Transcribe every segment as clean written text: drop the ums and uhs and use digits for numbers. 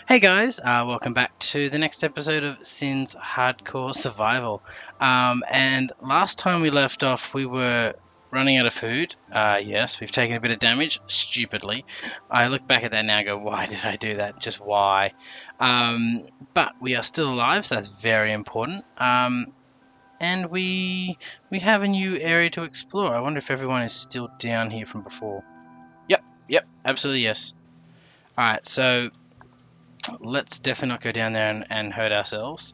Hey guys, welcome back to the next episode of Sin's Hardcore Survival. And last time we left off, we were running out of food. Yes, we've taken a bit of damage, stupidly. I look back at that now and go, why did I do that? Just why? But we are still alive, so that's very important. And we have a new area to explore. I wonder if everyone is still down here from before. Yep, absolutely yes. Alright, so let's definitely not go down there and hurt ourselves.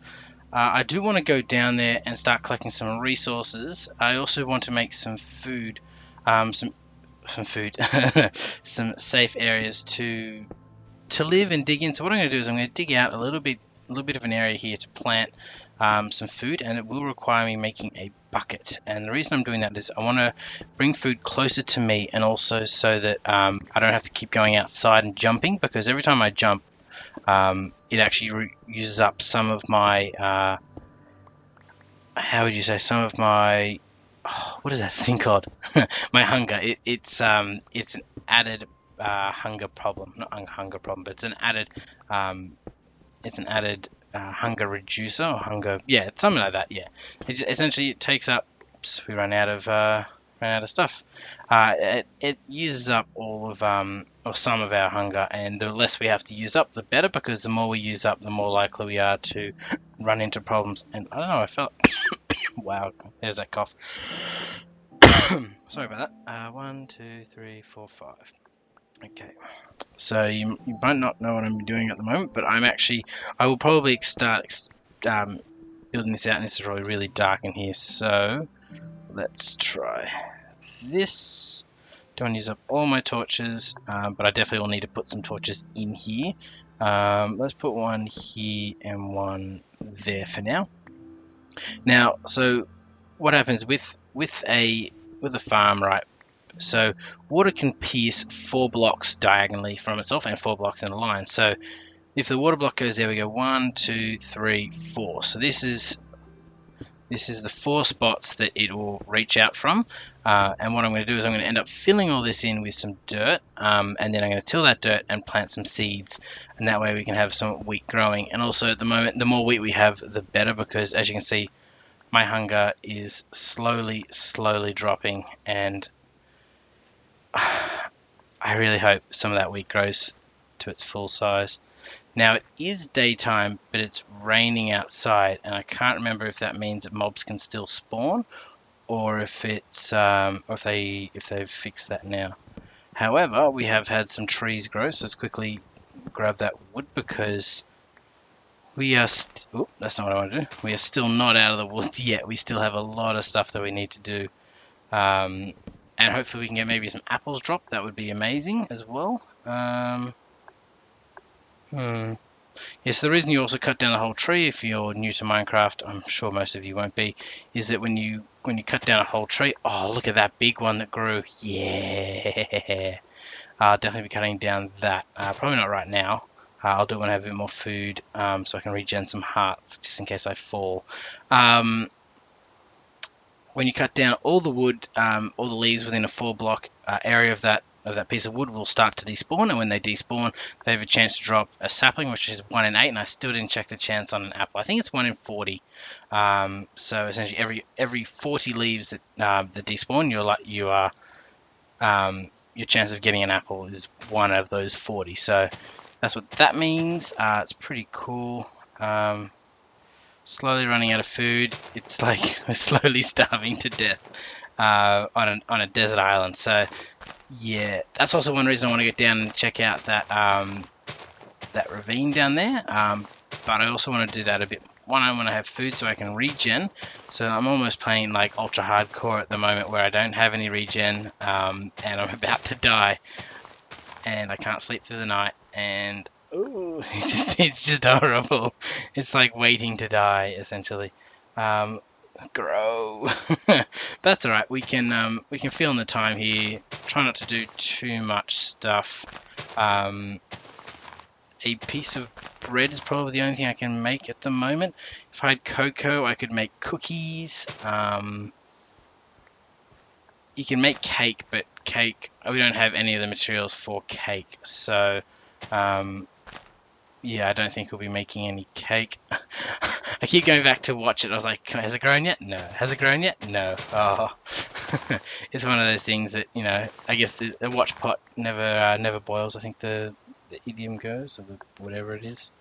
I do want to go down there and start collecting some resources. I also want to make some food, some food, some safe areas to live and dig in. So what I'm going to do is I'm going to dig out a little bit of an area here to plant some food, and it will require me making a bucket. And the reason I'm doing that is I want to bring food closer to me, and also so that I don't have to keep going outside and jumping, because every time I jump, it actually uses up some of my how would you say, some of my what is that thing called? My hunger. It's an added hunger problem, not hunger problem, but it's an added hunger reducer, or hunger, yeah, it's something like that. Yeah, essentially it takes up, we run out of stuff. It uses up all of or some of our hunger, and the less we have to use up, the better, because the more we use up, the more likely we are to run into problems. And I don't know, I felt wow, there's that cough. Sorry about that. 1, 2, 3, 4, 5. Okay, so you might not know what I'm doing at the moment, but I will probably start building this out, and it's really, really dark in here. So let's try this. Don't use up all my torches, but I definitely will need to put some torches in here. Let's put one here and one there for now. Now, so what happens with a farm, right? So water can pierce 4 blocks diagonally from itself and 4 blocks in a line. So if the water block goes there, we go 1, 2, 3, 4. So this is the 4 spots that it will reach out from. And what I'm going to do is I'm going to end up filling all this in with some dirt, and then I'm going to till that dirt and plant some seeds, and that way we can have some wheat growing. And also at the moment, the more wheat we have, the better, because as you can see, my hunger is slowly dropping, and I really hope some of that wheat grows to its full size. Now it is daytime, but it's raining outside, and I can't remember if that means that mobs can still spawn, or if it's or if they've fixed that now. However, we have had some trees grow, so let's quickly grab that wood, because we are oh, that's not what I want to do. We are still not out of the woods yet. We still have a lot of stuff that we need to do. And hopefully we can get maybe some apples dropped. That would be amazing as well. Yes, the reason you also cut down a whole tree, if you're new to Minecraft, I'm sure most of you won't be, is that when you cut down a whole tree, oh, look at that big one that grew. Yeah. I'll definitely be cutting down that. Probably not right now. I'll do it when I have a bit more food, so I can regen some hearts, just in case I fall. When you cut down all the wood, all the leaves within a 4 block area of that piece of wood will start to despawn, and when they despawn, they have a chance to drop a sapling, which is 1 in 8, and I still didn't check the chance on an apple. I think it's 1 in 40. So essentially, every 40 leaves that despawn, your chance of getting an apple is 1 out of those 40. So that's what that means. It's pretty cool. Slowly running out of food. It's like we're slowly starving to death on a desert island. So yeah, that's also one reason I want to get down and check out that that ravine down there. But I also want to do that a bit. One, I want to have food so I can regen. So I'm almost playing like ultra hardcore at the moment, where I don't have any regen, and I'm about to die, and I can't sleep through the night, and ooh, it's just horrible. It's like waiting to die, essentially. Grow. That's all right. We can fill in the time here. Try not to do too much stuff. A piece of bread is probably the only thing I can make at the moment. If I had cocoa, I could make cookies. You can make cake, but cake, we don't have any of the materials for cake. So yeah, I don't think we'll be making any cake. I keep going back to watch it. I was like, has it grown yet? No. Has it grown yet? No. Oh, it's one of those things that, I guess the watch pot never boils. I think the idiom goes, or whatever it is.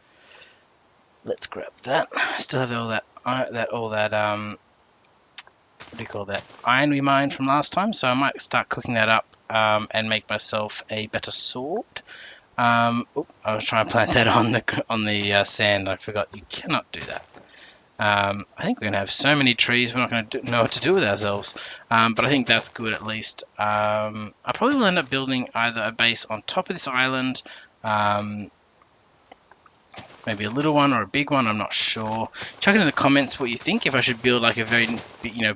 Let's grab that. I still have all that what do you call that, iron we mined from last time, so I might start cooking that up, and make myself a better sword. I was trying to plant that on the sand. I forgot you cannot do that. I think we're going to have so many trees we're not going to know what to do with ourselves. But I think that's good at least. I probably will end up building either a base on top of this island, um, maybe a little one or a big one, I'm not sure. Chuck it in the comments what you think, if I should build like a very,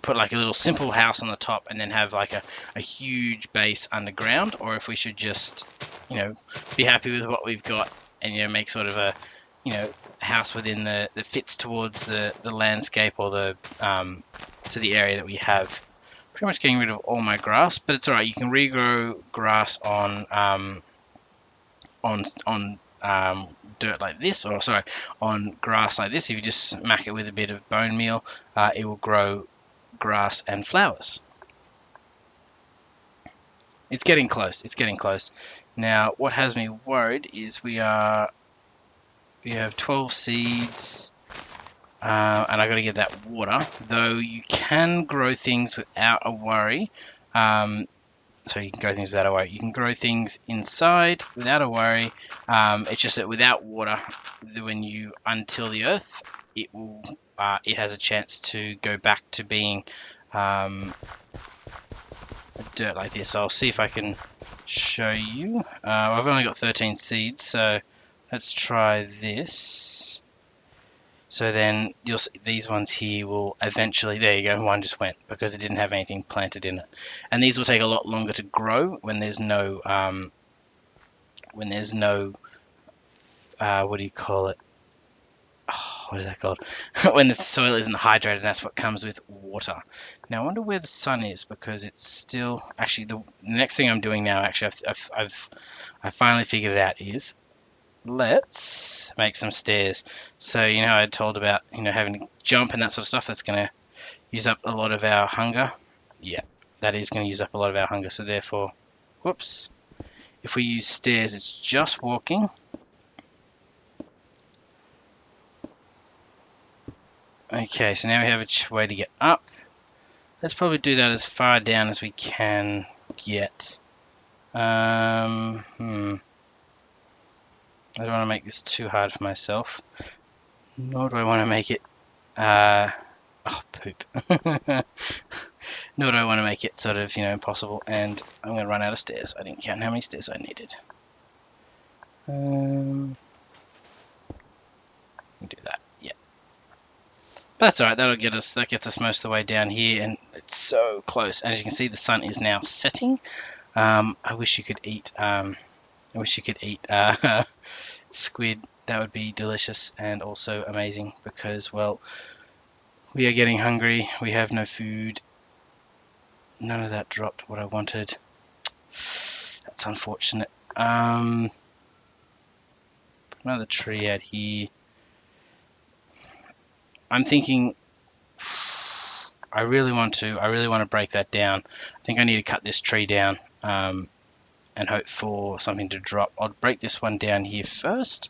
put like a little simple house on the top and then have like a huge base underground, or if we should just, be happy with what we've got and, make sort of a, house within that fits towards the landscape or to the area that we have. Pretty much getting rid of all my grass, but it's alright, you can regrow grass on dirt like this, or sorry, on grass like this. If you just smack it with a bit of bone meal, it will grow grass and flowers. It's getting close. It's getting close. Now, what has me worried is we have 12 seeds, and I got to get that water. Though you can grow things without a worry. So you can grow things without a worry. You can grow things inside without a worry. It's just that without water, when you untill the earth, it has a chance to go back to being dirt like this. So I'll see if I can show you. I've only got 13 seeds, so let's try this. So then you'll see these ones here will eventually, there you go, one just went because it didn't have anything planted in it. And these will take a lot longer to grow when there's no, what do you call it? Oh, what is that called? When the soil isn't hydrated, that's what comes with water. Now I wonder where the sun is, because it's still, actually the next thing I'm doing now, actually I finally figured it out, is let's make some stairs. So I told about having to jump and that sort of stuff. That's going to use up a lot of our hunger. Yeah, that is going to use up a lot of our hunger. So therefore, whoops, if we use stairs, it's just walking. Okay, so now we have a way to get up. Let's probably do that as far down as we can get. I don't want to make this too hard for myself, nor do I want to make it, poop. Nor do I want to make it sort of, impossible, and I'm going to run out of stairs. I didn't count how many stairs I needed. Do that, yeah. But that's alright, that gets us most of the way down here, and it's so close. And as you can see, the sun is now setting. I wish you could eat, squid. That would be delicious and also amazing, because, well, we are getting hungry. We have no food. None of that dropped what I wanted. That's unfortunate. Put another tree out here. I'm thinking I really want to break that down. I think I need to cut this tree down, and hope for something to drop. I'll break this one down here first.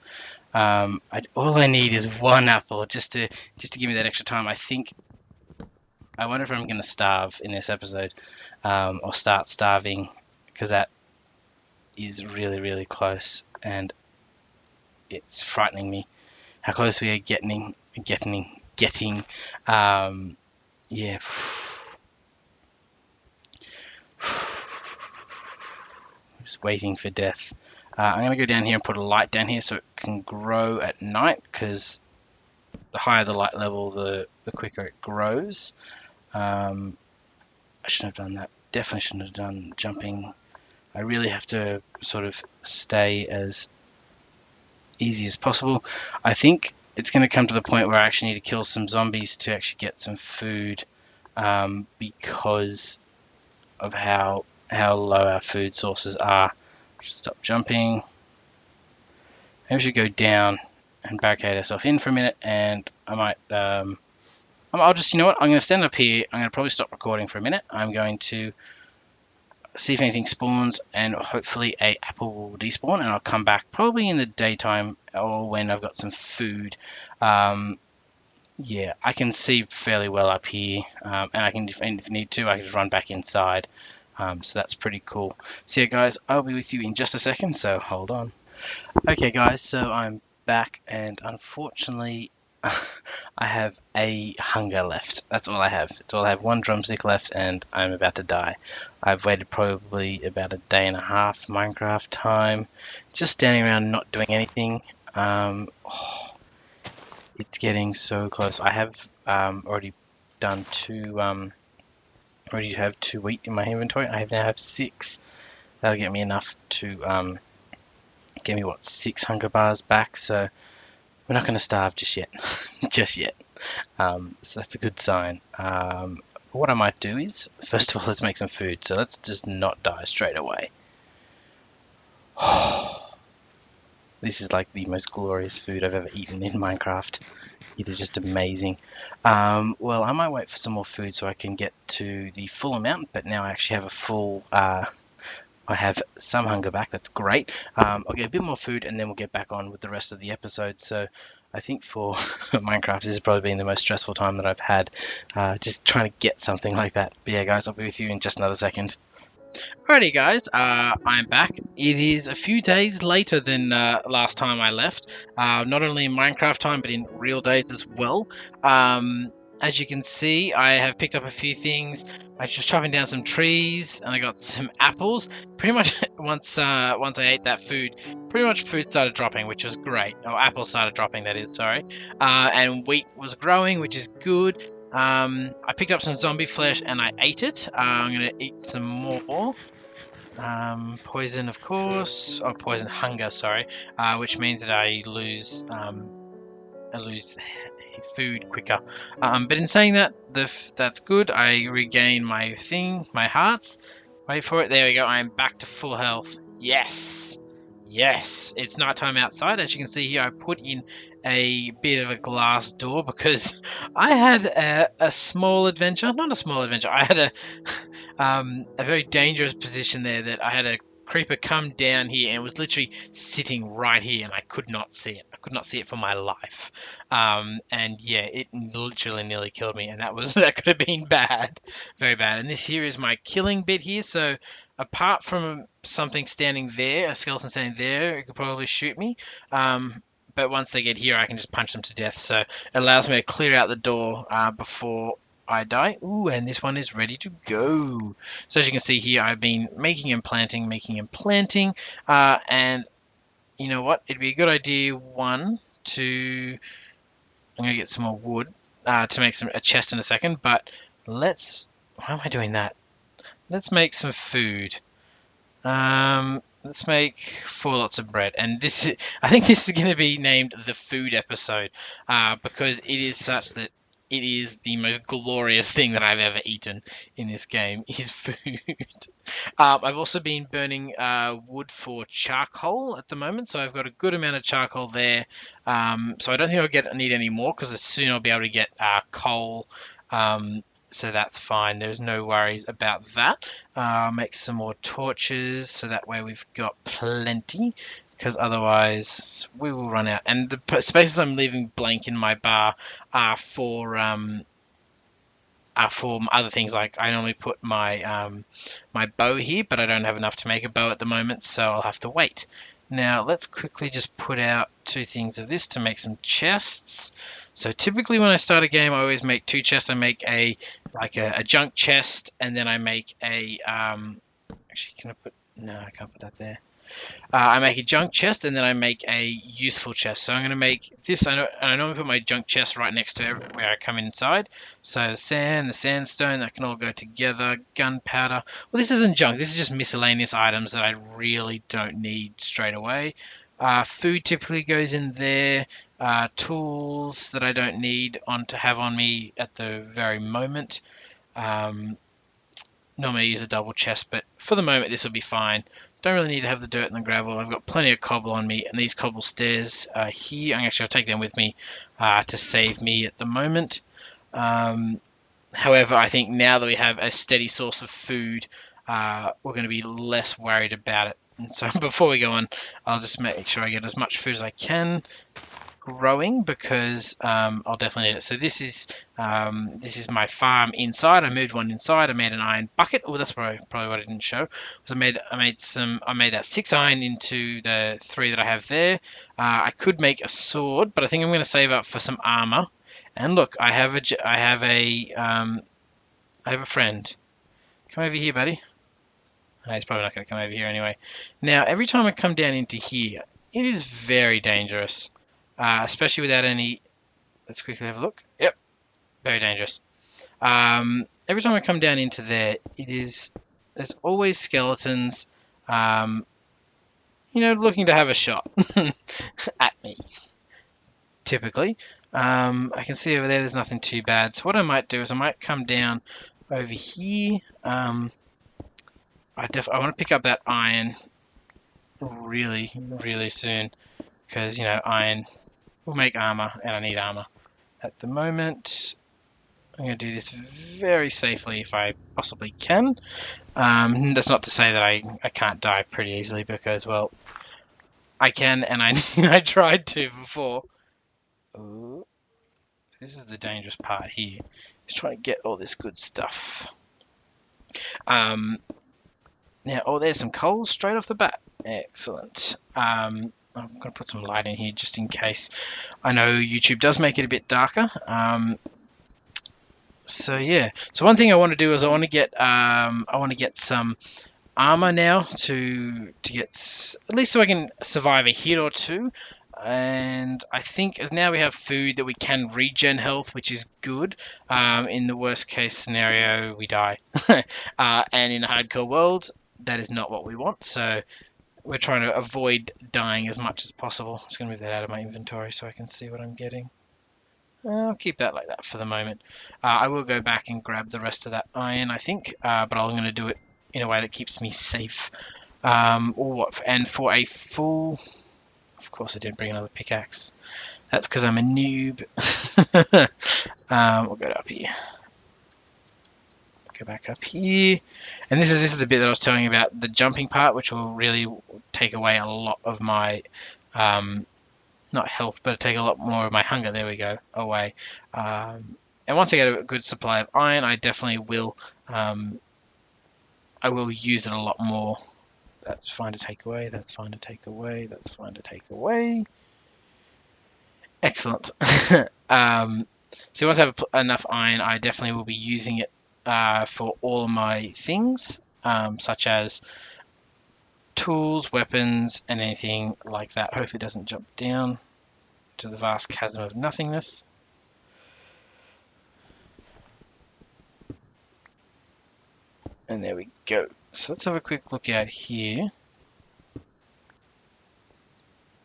All I need is one apple just to give me that extra time. I wonder if I'm going to starve in this episode, or start starving, because that is really, really close, and it's frightening me how close we are getting. Yeah. Just waiting for death. I'm going to go down here and put a light down here so it can grow at night, because the higher the light level, the quicker it grows. I shouldn't have done that. Definitely shouldn't have done jumping. I really have to sort of stay as easy as possible. I think it's going to come to the point where I actually need to kill some zombies to actually get some food, because of how low our food sources are. Stop jumping. Maybe we should go down. and barricade ourselves in for a minute, and I might I'll just, you know what, I'm going to stand up here. I'm going to probably stop recording for a minute. I'm going to see if anything spawns, and hopefully a apple will despawn, and I'll come back probably in the daytime or when I've got some food. Yeah, I can see fairly well up here, and I can, if I need to, I can just run back inside. So that's pretty cool. So yeah, guys, I'll be with you in just a second, so hold on. Okay, guys, so I'm back, and unfortunately, I have a hunger left. That's all I have. It's all I have. One drumstick left, and I'm about to die. I've waited probably about a day and a half Minecraft time, just standing around not doing anything. It's getting so close. I have already done two. Already have 2 wheat in my inventory. I now have 6. That'll get me enough to give me what, 6 hunger bars back. So we're not going to starve just yet, just yet. So that's a good sign. What I might do is, first of all, let's make some food. So let's just not die straight away. This is like the most glorious food I've ever eaten in Minecraft. It is just amazing. Well, I might wait for some more food so I can get to the full amount, but now I actually have a full, I have some hunger back. That's great. I'll get a bit more food and then we'll get back on with the rest of the episode. So I think for Minecraft, this has probably been the most stressful time that I've had, just trying to get something like that. But yeah, guys, I'll be with you in just another second. Alrighty, guys, I'm back. It is a few days later than last time I left, not only in Minecraft time, but in real days as well. As you can see, I have picked up a few things. I was just chopping down some trees, and I got some apples. Pretty much once I ate that food, pretty much food started dropping, which was great. Or apples started dropping, that is, sorry. And wheat was growing, which is good. I picked up some zombie flesh and I ate it. I'm gonna eat some more. Poison, of course. Oh, poison hunger, sorry. Which means that I lose food quicker. But in saying that, that's good. I regain my my hearts. Wait for it. There we go. I am back to full health. Yes. Yes. It's nighttime outside. As you can see here, I put in a bit of a glass door because I had a small adventure. Not a small adventure. I had a very dangerous position there that I had a creeper come down here and it was literally sitting right here and I could not see it. I could not see it for my life. And yeah, it literally nearly killed me, and that could have been bad, very bad. And this here is my killing bit here. So apart from something standing there, a skeleton standing there, it could probably shoot me. But once they get here, I can just punch them to death. So it allows me to clear out the door before I die. Ooh, and this one is ready to go. So as you can see here, I've been making and planting, and you know what? It'd be a good idea, one, to... I'm going to get some more wood to make a chest in a second, but let's... Why am I doing that? Let's make some food. Let's make 4 lots of bread, and I think this is going to be named the food episode, because it is such that it is the most glorious thing that I've ever eaten in this game is food. I've also been burning wood for charcoal at the moment, so I've got a good amount of charcoal there. So I don't think I'll need any more because soon I'll be able to get coal. So that's fine. There's no worries about that. Make some more torches so that way we've got plenty, because otherwise we will run out. And the spaces I'm leaving blank in my bar are for other things. Like I normally put my my bow here, but I don't have enough to make a bow at the moment, so I'll have to wait. Now let's quickly just put out 2 things of this to make some chests. So typically when I start a game, I always make 2 chests. I make a junk chest, and then I make a actually, can I put... No, I can't put that there. I make a junk chest, and then I make a useful chest. So I'm going to make this. I normally put my junk chest right next to where I come inside. So the sand, the sandstone, that can all go together. Gunpowder. Well, this isn't junk. This is just miscellaneous items that I really don't need straight away. Food typically goes in there. Tools that I don't need to have on me at the very moment. Normally I use a double chest, but for the moment this will be fine. don't really need to have the dirt and the gravel. I've got plenty of cobble on me, and these cobble stairs are here. I'm actually, I'll take them with me to save me at the moment. However, I think now that we have a steady source of food, we're going to be less worried about it. And so before we go on, I'll just make sure I get as much food as I can growing, because I'll definitely need it. So this is my farm inside. I moved one inside. I made an iron bucket. Oh, that's probably what I didn't show. Was I made that 6 iron into the 3 that I have there. I could make a sword, but I think I'm going to save up for some armor. And look, I have a friend. Come over here, buddy. No, he's probably not going to come over here anyway. Now, every time I come down into here, it is very dangerous. Especially without any... Let's quickly have a look. Yep, very dangerous. Every time I come down into there, there's always skeletons, looking to have a shot at me, typically. I can see over there's nothing too bad. So what I might do is I might come down over here. I want to pick up that iron really, really soon, because, iron will make armor, and I need armor. At the moment, I'm going to do this very safely if I possibly can. That's not to say that I can't die pretty easily, because, well, I can, and I tried to before. Ooh, this is the dangerous part here. Just trying to get all this good stuff. Now, there's some coal straight off the bat. Excellent. I'm going to put some light in here just in case. I know YouTube does make it a bit darker. So yeah. So one thing I want to do is I want to get some armor now to get at least so I can survive a hit or two. And I think as now we have food that we can regen health, which is good. In the worst case scenario, we die. And in a hardcore world, that is not what we want. So we're trying to avoid dying as much as possible. I'm just going to move that out of my inventory so I can see what I'm getting. I'll keep that like that for the moment. I will go back and grab the rest of that iron, I think, but I'm going to do it in a way that keeps me safe. And for a full... Of course I didn't bring another pickaxe. That's because I'm a noob. We'll go up here. Go back up here. And this is the bit that I was telling you about, the jumping part, which will really take away a lot of my... not health, but take a lot more of my hunger. There we go, away. And once I get a good supply of iron, I definitely will. I will use it a lot more. That's fine to take away. That's fine to take away. That's fine to take away. Excellent. So once I have enough iron, I definitely will be using it for all of my things, such as tools, weapons, and anything like that. Hopefully it doesn't jump down to the vast chasm of nothingness. And there we go. So let's have a quick look out here.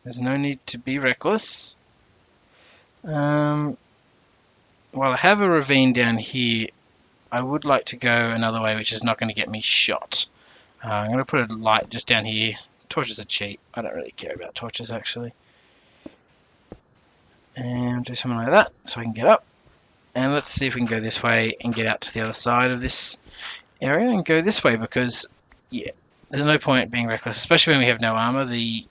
There's no need to be reckless. While I have a ravine down here, I would like to go another way, which is not going to get me shot. I'm going to put a light just down here. Torches are cheap. I don't really care about torches, actually. And do something like that, so I can get up. And let's see if we can go this way and get out to the other side of this area and go this way, because, yeah, there's no point being reckless, especially when we have no armor. The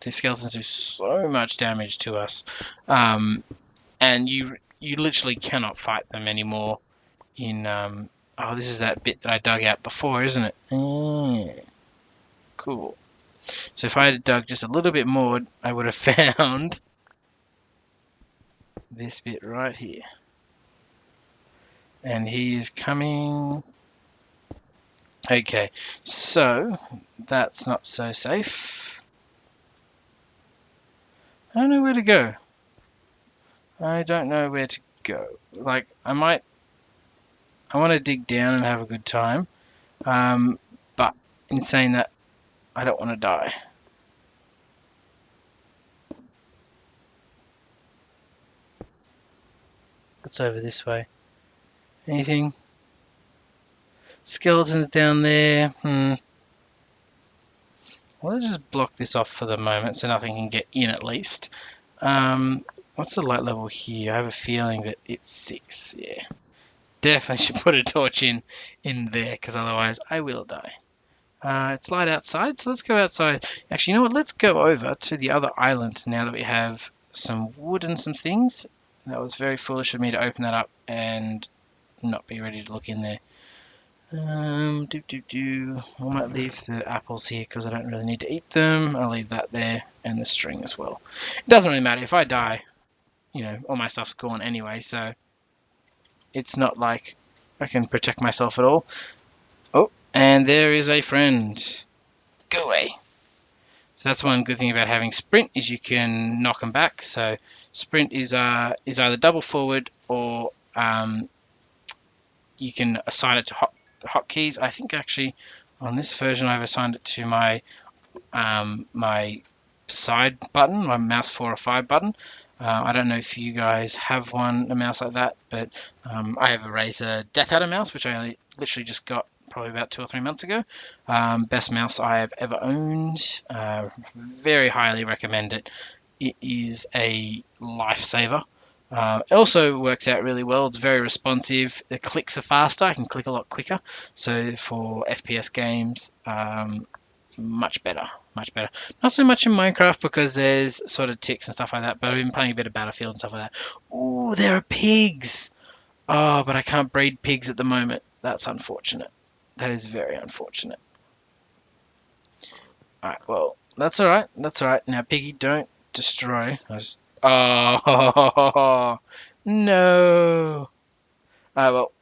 skeletons do so much damage to us. And you literally cannot fight them anymore in... oh, this is that bit that I dug out before, isn't it? Cool. So if I had dug just a little bit more, I would have found this bit right here. And he is coming. Okay, so that's not so safe. I don't know where to go. I don't know where to go. Like, I want to dig down and have a good time. But in saying that, I don't want to die. What's over this way? Anything? Skeletons down there. Well, let's just block this off for the moment so nothing can get in at least. What's the light level here? I have a feeling that it's 6. Yeah, definitely should put a torch in there because otherwise I will die. It's light outside, so let's go outside. Actually, you know what? Let's go over to the other island now that we have some wood and some things. That was very foolish of me to open that up and not be ready to look in there. I might leave the apples here because I don't really need to eat them. I'll leave that there and the string as well. It doesn't really matter if I die. All my stuff's gone anyway, so it's not like I can protect myself at all. Oh, and there is a friend. Go away. So that's one good thing about having sprint is you can knock them back. So sprint is either double forward or you can assign it to hotkeys. I think actually on this version I've assigned it to my side button, my mouse 4 or 5 button. I don't know if you guys have a mouse like that, but I have a Razer Death Adder mouse, which I literally just got probably about 2 or 3 months ago. Best mouse I have ever owned. Very highly recommend it. It is a lifesaver. It also works out really well. It's very responsive. The clicks are faster. I can click a lot quicker. So for FPS games, much better, much better. Not so much in Minecraft because there's sort of ticks and stuff like that, but I've been playing a bit of Battlefield and stuff like that. Ooh, there are pigs! Oh, but I can't breed pigs at the moment. That's unfortunate. That is very unfortunate. Alright, well, that's alright. That's alright. Now, piggy, don't destroy. Oh, no. Alright, well,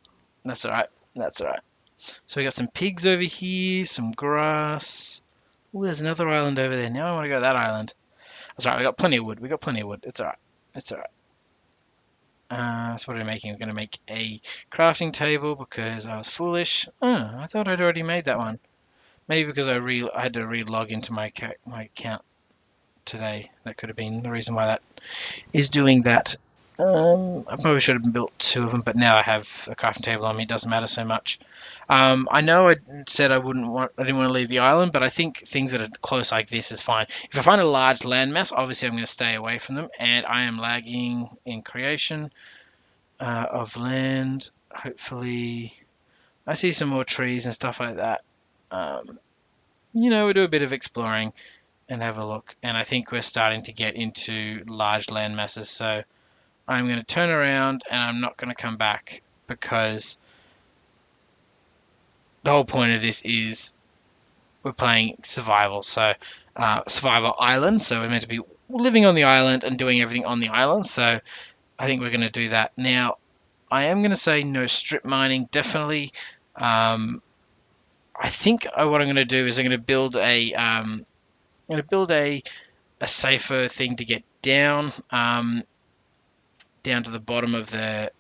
that's alright. That's alright. So we got some pigs over here, some grass. Oh, there's another island over there. Now I want to go to that island. That's alright, we got plenty of wood. We got plenty of wood. It's alright. It's alright. So what are we making? We're going to make a crafting table because I was foolish. Oh, I thought I'd already made that one. Maybe because I had to re-log into my account today. That could have been the reason why that is doing that. I probably should have built 2 of them, but now I have a crafting table on me. It doesn't matter so much. I know I said I didn't want to leave the island, but I think things that are close like this is fine. If I find a large landmass, obviously I'm going to stay away from them, and I am lagging in creation of land. Hopefully, I see some more trees and stuff like that. We do a bit of exploring and have a look, and I think we're starting to get into large land masses, so I'm going to turn around and I'm not going to come back because the whole point of this is we're playing survival, so survival island, so we're meant to be living on the island and doing everything on the island, so I think we're going to do that. Now, I am going to say no strip mining, definitely. I think what I'm going to do is I'm going to build a safer thing to get down down to the bottom of the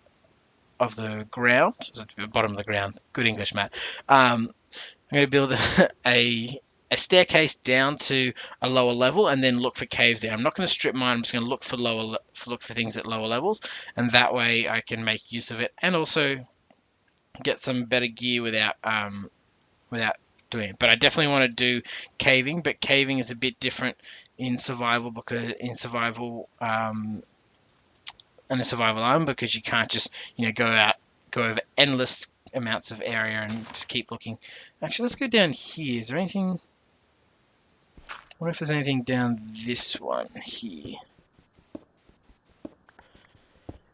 ground. So the bottom of the ground. Good English, Matt. I'm going to build a staircase down to a lower level and then look for caves there. I'm not going to strip mine. I'm just going to look for look for things at lower levels, and that way I can make use of it and also get some better gear without doing it. But I definitely want to do caving, but caving is a bit different in survival because in a survival island because you can't just go over endless amounts of area and just keep looking. Actually, let's go down here. Is there anything? What if there's anything down this one here?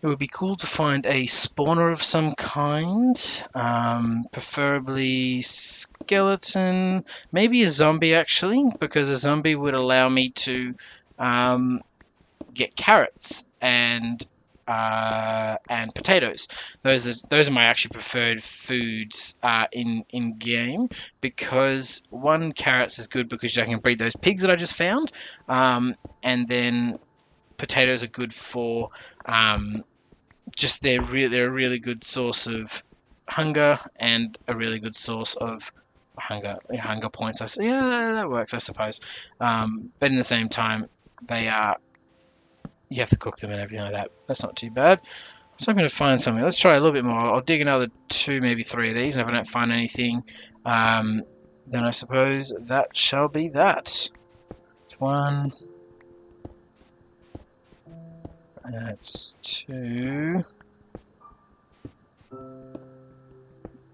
It would be cool to find a spawner of some kind, preferably skeleton, maybe a zombie actually, because a zombie would allow me to get carrots and potatoes. Those are my actually preferred foods in game because one, carrots is good because I can breed those pigs that I just found, and then potatoes are good for just they're a really good source of hunger and a really good source of hunger points. Yeah, that works, I suppose. But in the same time, they are you have to cook them and everything like that. That's not too bad. So I'm going to find something. Let's try a little bit more. I'll dig another 2, maybe 3 of these, and if I don't find anything, then I suppose that shall be that. It's one. That's two.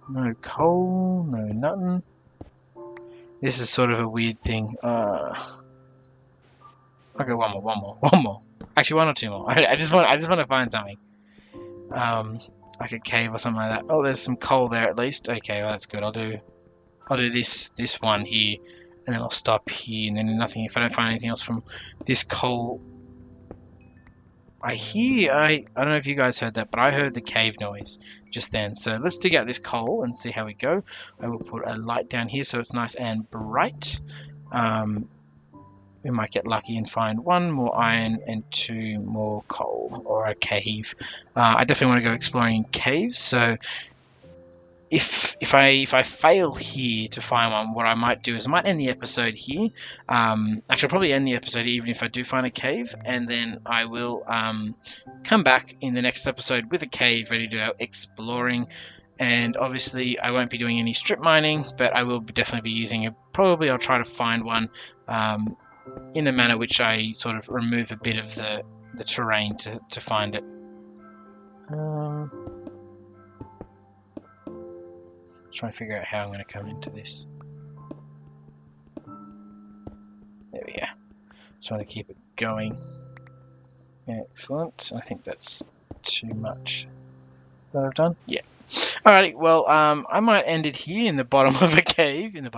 No coal, no nothing. This is sort of a weird thing. I'll go one more. Actually, one or two more. I just want to find something. Like a cave or something like that. Oh, there's some coal there at least. Okay, well that's good. I'll do this one here, and then I'll stop here, and then nothing. If I don't find anything else from this coal, I don't know if you guys heard that, but I heard the cave noise just then. So let's dig out this coal and see how we go. I will put a light down here so it's nice and bright. We might get lucky and find one more iron and two more coal or a cave. I definitely want to go exploring caves. So if I fail here to find one, what I might do is I might end the episode here. Actually, I'll probably end the episode even if I do find a cave, and then I will come back in the next episode with a cave ready to go exploring. And obviously, I won't be doing any strip mining, but I will definitely be using it. Probably, I'll try to find one in a manner which I sort of remove a bit of the terrain to find it. Trying to figure out how I'm going to come into this. There we go. Just want to keep it going. Excellent. I think that's too much that I've done. Yeah. Alrighty. Well, I might end it here in the bottom of a cave. In the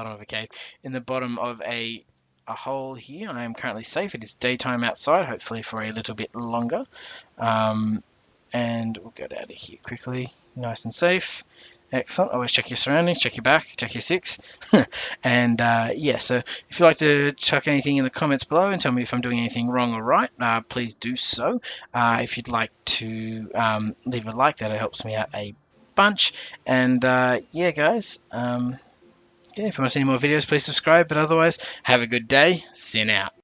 bottom of a hole here. I am currently safe. It is daytime outside. Hopefully for a little bit longer. And we'll get out of here quickly. Nice and safe. Excellent. Always check your surroundings, check your back, check your six. And yeah, so if you'd like to chuck anything in the comments below and tell me if I'm doing anything wrong or right, please do so. If you'd like to leave a like, that helps me out a bunch. And yeah, guys, yeah, if you want to see any more videos, please subscribe. But otherwise, have a good day. Sin out.